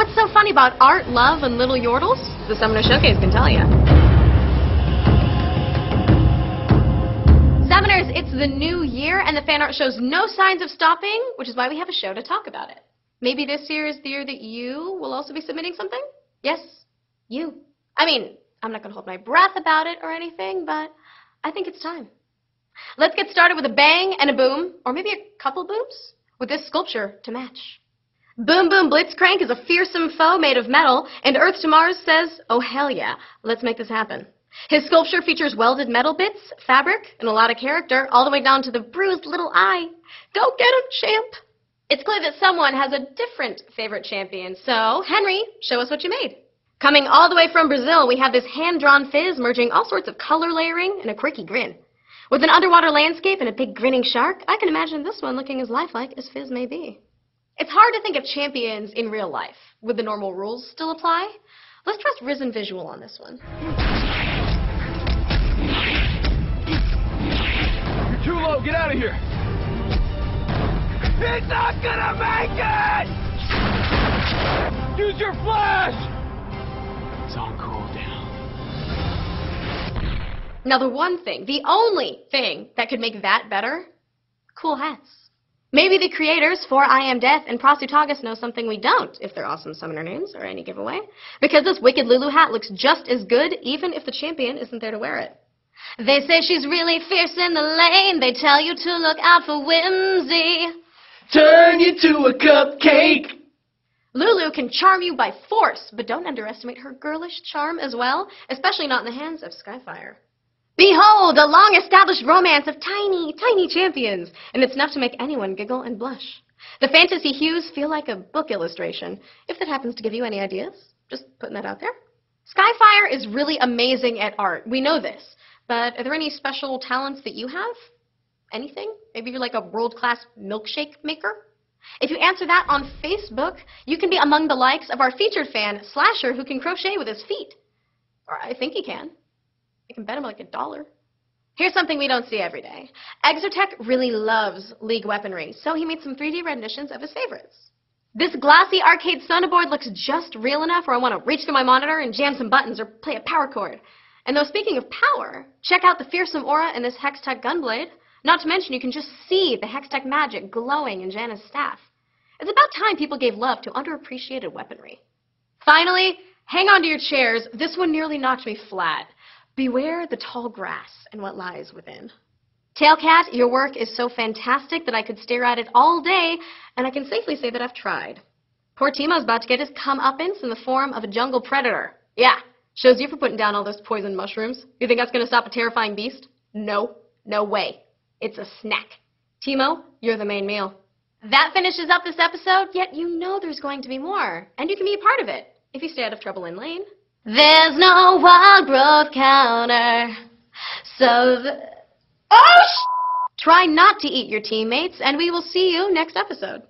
What's so funny about art, love, and little yordles? The Summoner Showcase can tell you. Summoners, it's the new year, and the fan art shows no signs of stopping, which is why we have a show to talk about it. Maybe this year is the year that you will also be submitting something? Yes, you. I mean, I'm not going to hold my breath about it or anything, but I think it's time. Let's get started with a bang and a boom, or maybe a couple booms, with this sculpture to match. Boom Boom Blitzcrank is a fearsome foe made of metal, and Earth to Mars says, oh hell yeah, let's make this happen. His sculpture features welded metal bits, fabric, and a lot of character, all the way down to the bruised little eye. Go get him, champ! It's clear that someone has a different favorite champion, so Henry, show us what you made. Coming all the way from Brazil, we have this hand-drawn Fizz merging all sorts of color layering and a quirky grin. With an underwater landscape and a big grinning shark, I can imagine this one looking as lifelike as Fizz may be. It's hard to think of champions in real life. Would the normal rules still apply? Let's trust RizenVisual on this one. You're too low, get out of here! He's not gonna make it! Use your flash! It's on cooldown. Now the one thing, the only thing that could make that better, cool hats. Maybe the creators for I Am Death and Prasutagus know something we don't, if they're awesome summoner names or any giveaway. Because this Wicked Lulu hat looks just as good, even if the champion isn't there to wear it. They say she's really fierce in the lane. They tell you to look out for whimsy. Turn you to a cupcake! Lulu can charm you by force, but don't underestimate her girlish charm as well, especially not in the hands of Skyefire. Behold, a long-established romance of tiny, tiny champions, and it's enough to make anyone giggle and blush. The fantasy hues feel like a book illustration, if that happens to give you any ideas. Just putting that out there. Skyefire is really amazing at art. We know this, but are there any special talents that you have? Anything? Maybe you're like a world-class milkshake maker? If you answer that on Facebook, you can be among the likes of our featured fan, Slasher, who can crochet with his feet. Or I think he can. You can bet him like $1. Here's something we don't see every day. Exotech really loves League weaponry, so he made some 3D renditions of his favorites. This glossy arcade soundboard looks just real enough where I want to reach through my monitor and jam some buttons or play a power chord. And though speaking of power, check out the fearsome aura in this Hextech gunblade. Not to mention you can just see the Hextech magic glowing in Janna's staff. It's about time people gave love to underappreciated weaponry. Finally, hang on to your chairs. This one nearly knocked me flat. Beware the tall grass and what lies within. Tailcat, your work is so fantastic that I could stare at it all day, and I can safely say that I've tried. Poor Timo's about to get his comeuppance in the form of a jungle predator. Yeah, shows you for putting down all those poison mushrooms. You think that's going to stop a terrifying beast? No, no way. It's a snack. Timo, you're the main meal. That finishes up this episode, yet you know there's going to be more, and you can be a part of it if you stay out of trouble in lane. There's no wild growth counter, so try not to eat your teammates, and we will see you next episode.